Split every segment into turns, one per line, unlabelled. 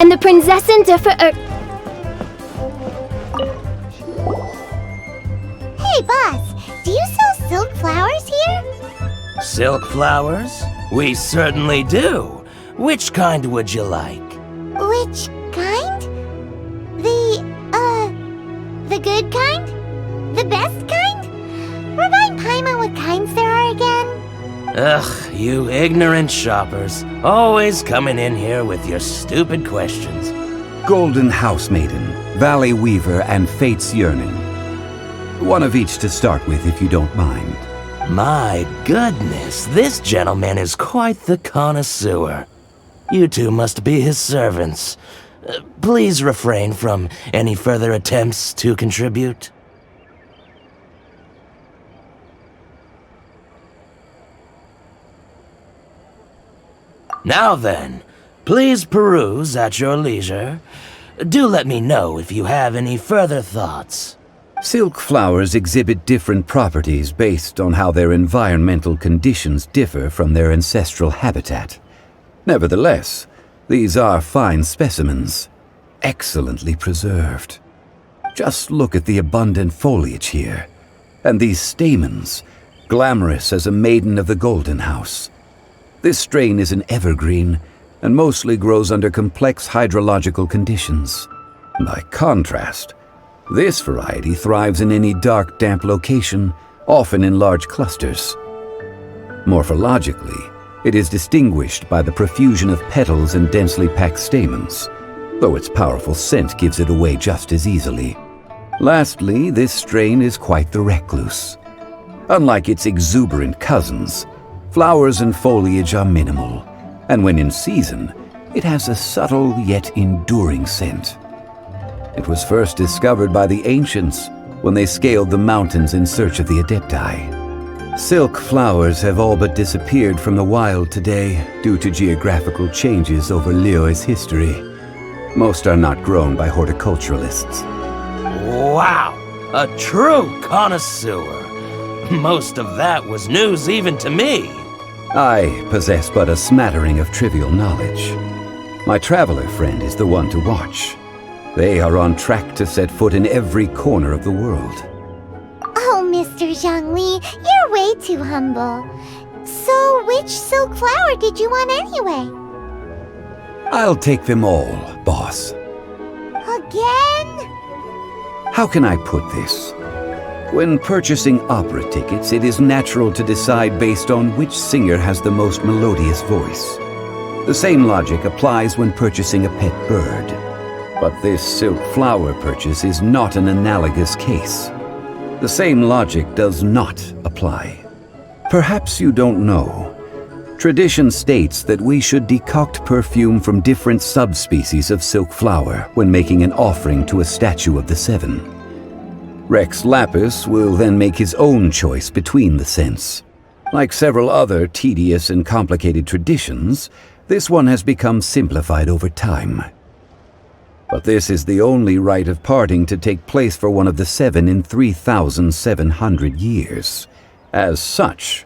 And the Prinzessin
Hey, boss, do you sell silk flowers here?
Silk flowers? We certainly do. Which kind would you like?
Which kind? The good kind? The best kind? Remind Paimon what kinds there are again?
Ugh, you ignorant shoppers. Always coming in here with your stupid questions.
Golden House Maiden, Valley Weaver, and Fate's Yearning. One of each to start with, if you don't mind.
My goodness, this gentleman is quite the connoisseur. You two must be his servants. Please refrain from any further attempts to contribute. Now then, please peruse at your leisure. Do let me know if you have any further thoughts.
Silk flowers exhibit different properties based on how their environmental conditions differ from their ancestral habitat. Nevertheless, these are fine specimens, excellently preserved. Just look at the abundant foliage here, and these stamens, glamorous as a maiden of the Golden House. This strain is an evergreen, and mostly grows under complex hydrological conditions. By contrast, this variety thrives in any dark, damp location, often in large clusters. Morphologically, it is distinguished by the profusion of petals and densely packed stamens, though its powerful scent gives it away just as easily. Lastly, this strain is quite the recluse. Unlike its exuberant cousins, flowers and foliage are minimal, and when in season, it has a subtle yet enduring scent. It was first discovered by the ancients when they scaled the mountains in search of the Adepti. Silk flowers have all but disappeared from the wild today due to geographical changes over Liyue's history. Most are not grown by horticulturalists.
Wow, a true connoisseur. Most of that was news even to me.
I possess but a smattering of trivial knowledge. My traveler friend is the one to watch. They are on track to set foot in every corner of the world.
Oh, Mr. Zhongli, you're way too humble. So, which silk flower did you want anyway?
I'll take them all, boss.
Again?
How can I put this? When purchasing opera tickets, it is natural to decide based on which singer has the most melodious voice. The same logic applies when purchasing a pet bird. But this silk flower purchase is not an analogous case. The same logic does not apply. Perhaps you don't know. Tradition states that we should decoct perfume from different subspecies of silk flower when making an offering to a statue of the seven. Rex Lapis will then make his own choice between the scents. Like several other tedious and complicated traditions, this one has become simplified over time. But this is the only rite of parting to take place for one of the seven in 3,700 years. As such,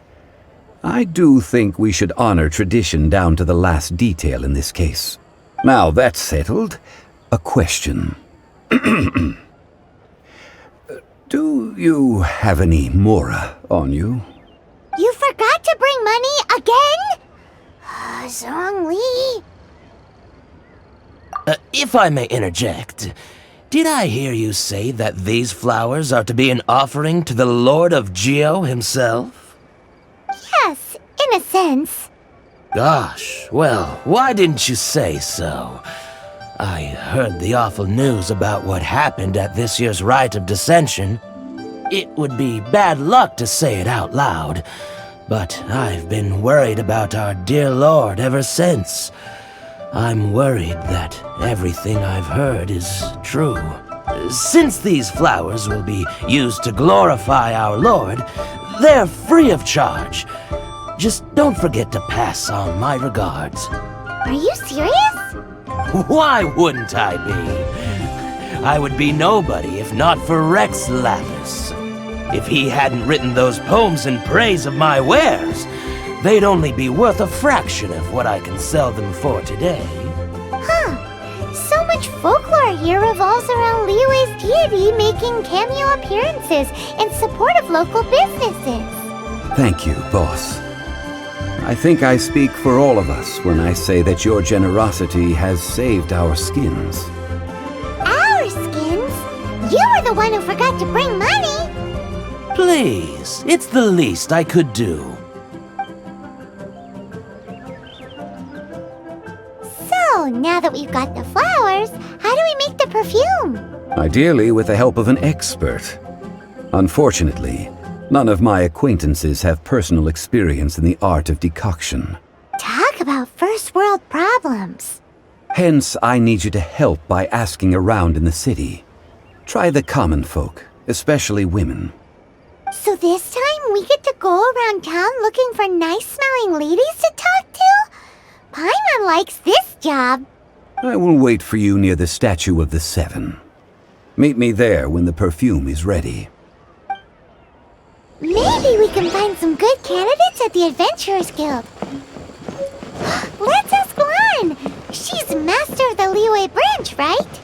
I do think we should honor tradition down to the last detail in this case. Now that's settled, a question. Do you have any mora on you?
You forgot to bring money again? Zhongli.
If I may interject, did I hear you say that these flowers are to be an offering to the Lord of Geo himself?
Yes, in a sense.
Gosh, well, why didn't you say so? I heard the awful news about what happened at this year's Rite of Dissension. It would be bad luck to say it out loud, but I've been worried about our dear Lord ever since. I'm worried that everything I've heard is true. Since these flowers will be used to glorify our Lord, they're free of charge. Just don't forget to pass on my regards.
Are you serious?
Why wouldn't I be? I would be nobody if not for Rex Lapis. If he hadn't written those poems in praise of my wares, they'd only be worth a fraction of what I can sell them for today.
Huh. much folklore here revolves around Liyue's deity making cameo appearances in support of local businesses.
Thank you, boss. I think I speak for all of us when I say that your generosity has saved our skins.
Our skins? You were the one who forgot to bring money!
Please, it's the least I could do.
So, now that we've got the flowers, how do we make the perfume?
Ideally with the help of an expert. Unfortunately, none of my acquaintances have personal experience in the art of decoction.
Talk about first world problems.
Hence, I need you to help by asking around in the city. Try the common folk, especially women.
So this time we get to go around town looking for nice-smelling ladies to talk to? Paimon likes this job.
I will wait for you near the Statue of the Seven. Meet me there when the perfume is ready.
Maybe we can find some good candidates at the Adventurers Guild. Let's ask Lan. She's master of the Liyue branch, right?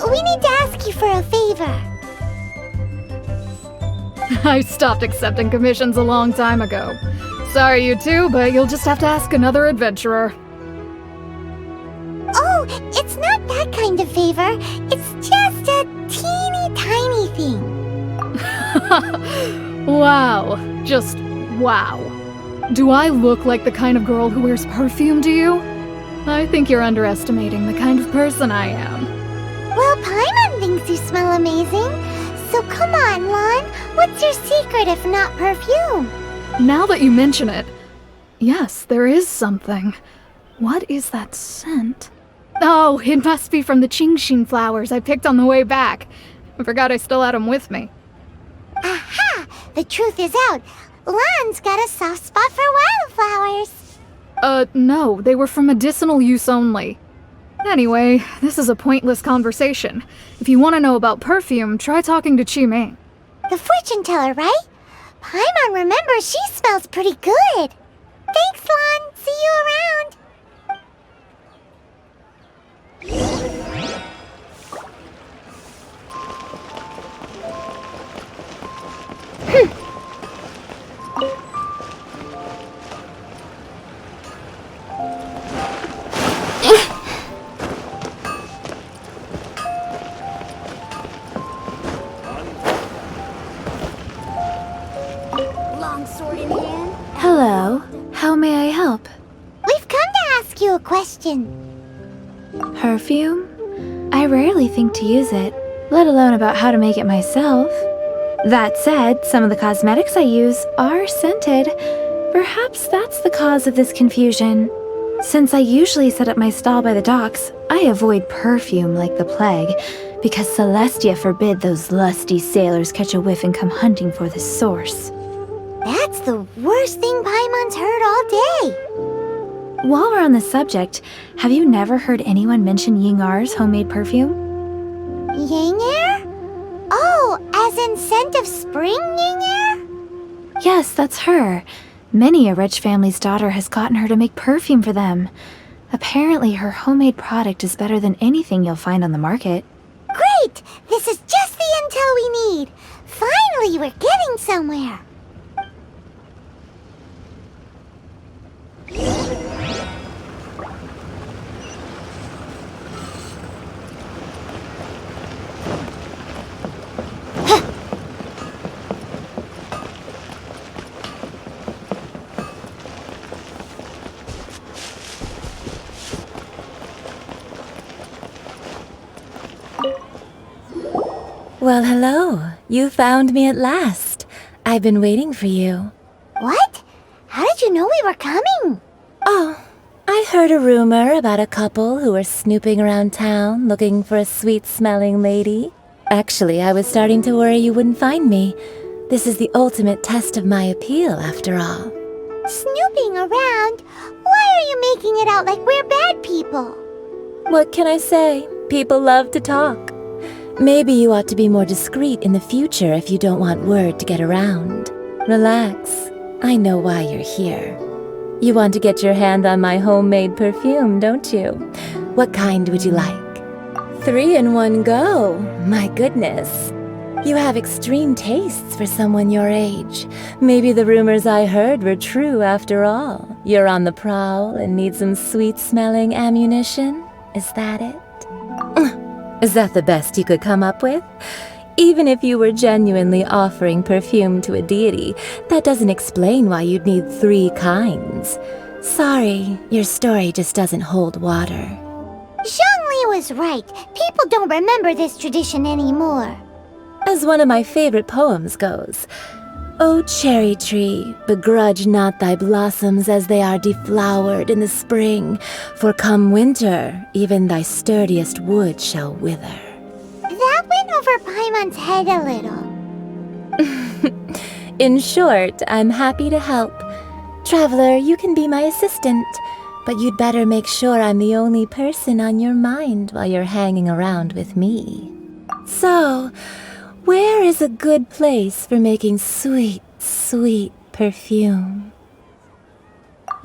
We need to ask you for a favor.
I stopped accepting commissions a long time ago. Sorry, you two, but you'll just have to ask another adventurer.
Oh, it's not that kind of favor. It's just a teeny tiny thing.
Wow. Just wow. Do I look like the kind of girl who wears perfume to you? I think you're underestimating the kind of person I am.
Well, Paimon thinks you smell amazing. So come on, Lan. What's your secret if not perfume?
Now that you mention it, yes, there is something. What is that scent? Oh, it must be from the Genshin flowers I picked on the way back. I forgot I still had them with me.
Aha! The truth is out. Lan's got a soft spot for wildflowers.
No, they were for medicinal use only. Anyway, this is a pointless conversation. If you want to know about perfume, try talking to Qiming.
The fortune teller, right? Paimon remembers she smells pretty good. Thanks, Lan. See you around.
Hello. How may I help?
We've come to ask you a question.
Perfume? I rarely think to use it, let alone about how to make it myself. That said, some of the cosmetics I use are scented. Perhaps that's the cause of this confusion. Since I usually set up my stall by the docks, I avoid perfume like the plague, because Celestia forbid those lusty sailors catch a whiff and come hunting for the source.
That's the worst thing Paimon's heard all day.
While we're on the subject, have you never heard anyone mention Yingar's homemade perfume?
Yingar? Oh, as in scent of spring Yingar?
Yes, that's her. Many a rich family's daughter has gotten her to make perfume for them. Apparently, her homemade product is better than anything you'll find on the market.
Great! This is just the intel we need. Finally, we're getting somewhere.
Well, hello. You found me at last.
I've been waiting for you.
What? How did you know we were coming?
Oh, I heard a rumor about a couple who were snooping around town looking for a sweet-smelling lady. Actually, I was starting to worry you wouldn't find me. This is the ultimate test of my appeal, after all.
Snooping around? Why are you making it out like we're bad people?
What can I say? People love to talk. Maybe you ought to be more discreet in the future if you don't want word to get around. Relax. I know why you're here. You want to get your hand on my homemade perfume, don't you? What kind would you like? 3 in one go. My goodness. You have extreme tastes for someone your age. Maybe the rumors I heard were true after all. You're on the prowl and need some sweet-smelling ammunition? Is that it? Is that the best you could come up with? Even if you were genuinely offering perfume to a deity, that doesn't explain why you'd need 3 kinds. Sorry, your story just doesn't hold water.
Zhongli was right. People don't remember this tradition anymore.
As one of my favorite poems goes, O cherry tree, begrudge not thy blossoms as they are deflowered in the spring, for come winter, even thy sturdiest wood shall wither.
That went over Paimon's head a little.
In short, I'm happy to help. Traveler, you can be my assistant, but you'd better make sure I'm the only person on your mind while you're hanging around with me. So, where is a good place for making sweet, sweet perfume?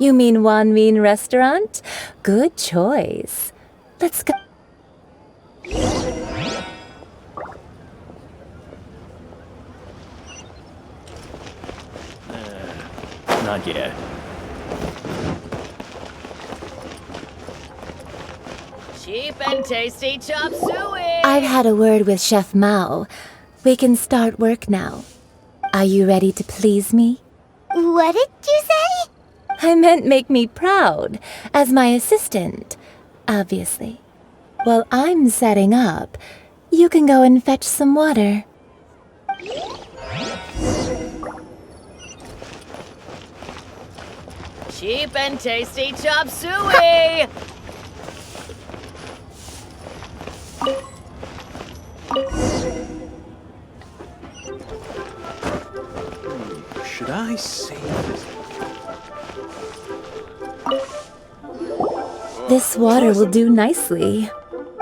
You mean Wanmin Restaurant? Good choice. Let's go.
Not yet.
Cheap and tasty chop suey!
I've had a word with Chef Mao. We can start work now. Are you ready to please me?
What did you say?
I meant make me proud, as my assistant, obviously. While I'm setting up, you can go and fetch some water.
Cheap and tasty chop suey!
Should I save this?
This water will do nicely.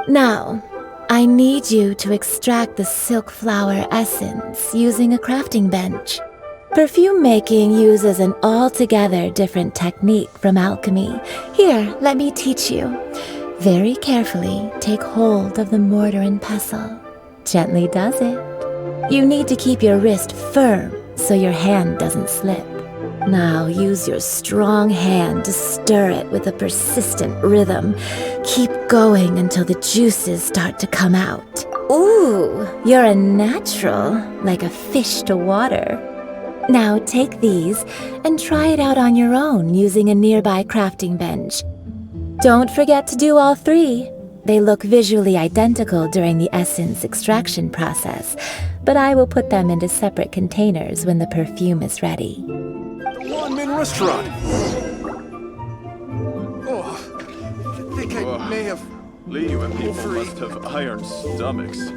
Now, I need you to extract the silk flower essence using a crafting bench. Perfume making uses an altogether different technique from alchemy. Here, let me teach you. Very carefully, take hold of the mortar and pestle. Gently does it. You need to keep your wrist firm so your hand doesn't slip. Now use your strong hand to stir it with a persistent rhythm. Keep going until the juices start to come out. Ooh, you're a natural, like a fish to water. Now take these and try it out on your own using a nearby crafting bench. Don't forget to do all 3. They look visually identical during the essence extraction process, but I will put them into separate containers when the perfume is ready.
Wanmin Restaurant! Oh, I think I may have...
Liyue people must have iron stomachs.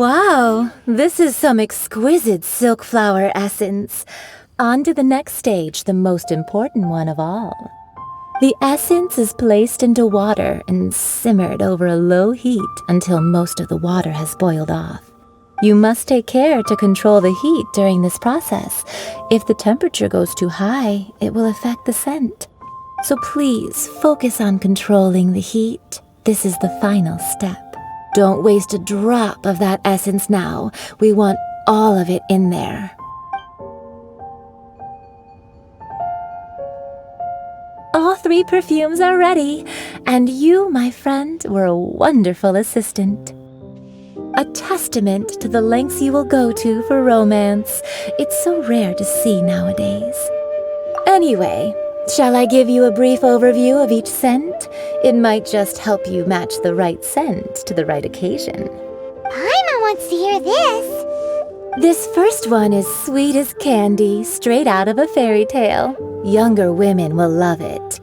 Wow, this is some exquisite silk flower essence. On to the next stage, the most important one of all. The essence is placed into water and simmered over a low heat until most of the water has boiled off. You must take care to control the heat during this process. If the temperature goes too high, it will affect the scent. So please focus on controlling the heat. This is the final step. Don't waste a drop of that essence now. We want all of it in there. All 3 perfumes are ready, and you, my friend, were a wonderful assistant. A testament to the lengths you will go to for romance. It's so rare to see nowadays. Anyway, shall I give you a brief overview of each scent? It might just help you match the right scent to the right occasion.
Paimon wants to hear this.
This first one is sweet as candy, straight out of a fairy tale. Younger women will love it.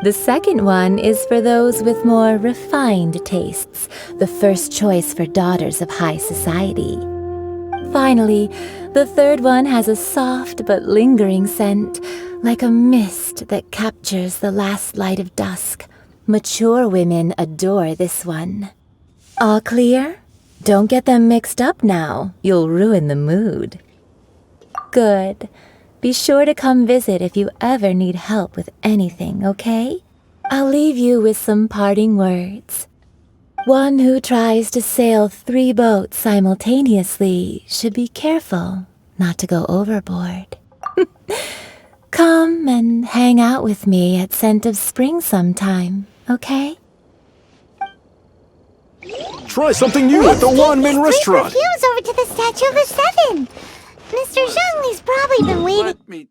The second one is for those with more refined tastes, the first choice for daughters of high society. Finally, the third one has a soft but lingering scent, like a mist that captures the last light of dusk. Mature women adore this one. All clear? Don't get them mixed up now. You'll ruin the mood. Good. Be sure to come visit if you ever need help with anything, okay? I'll leave you with some parting words. One who tries to sail 3 boats simultaneously should be careful not to go overboard. Come and hang out with me at Scent of Spring sometime, okay?
Try something new at the Wanmin restaurant.
Perfumes over to the Statue of the Seven. Mr. Zhongli's probably been waiting.
Let me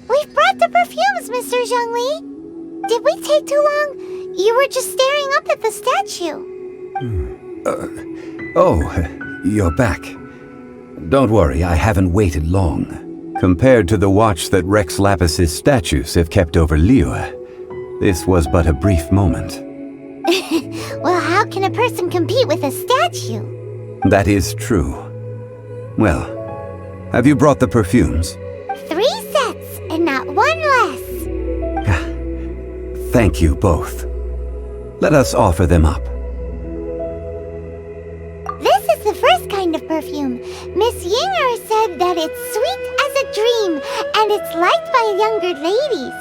We've brought the perfumes, Mr. Zhongli. Did we take too long? You were just staring up at the statue.
Oh, you're back. Don't worry, I haven't waited long. Compared to the watch that Rex Lapis's statues have kept over Liyue, this was but a brief moment.
Well, how can a person compete with a statue?
That is true. Well, have you brought the perfumes?
3 sets, and not one less.
Thank you both. Let us offer them up.
This is the first kind of perfume. Miss Yinger said that it's sweet as a dream, and it's liked by younger ladies.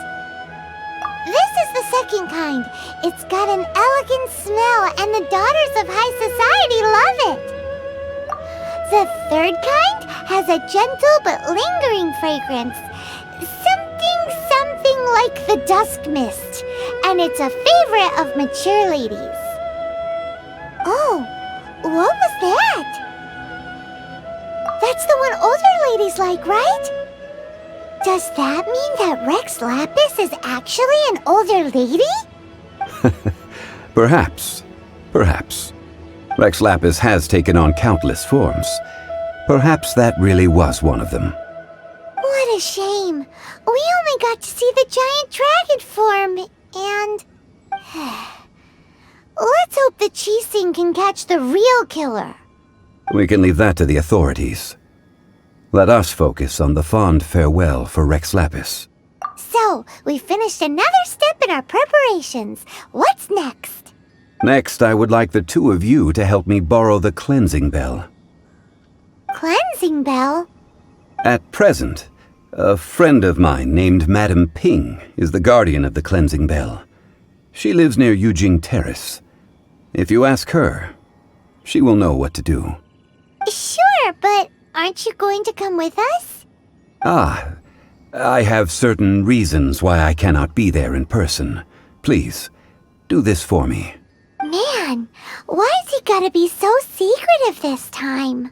This is the second kind. It's got an elegant smell, and the daughters of high society love it. The third kind has a gentle but lingering fragrance. Something like the dusk mist, and it's a favorite of mature ladies. Oh, what was that? That's the one older ladies like, right? Does that mean that Rex Lapis is actually an older lady?
Perhaps. Rex Lapis has taken on countless forms. Perhaps that really was one of them.
What a shame. We only got to see the giant dragon form, and... Let's hope the Chising can catch the real killer.
We can leave that to the authorities. Let us focus on the fond farewell for Rex Lapis.
So, we finished another step in our preparations. What's next?
Next, I would like the 2 of you to help me borrow the cleansing bell.
Cleansing bell?
At present, a friend of mine named Madame Ping is the guardian of the cleansing bell. She lives near Yujing Terrace. If you ask her, she will know what to do.
Sure, but aren't you going to come with us?
Ah, I have certain reasons why I cannot be there in person. Please, do this for me.
Man, why's he gotta be so secretive this time?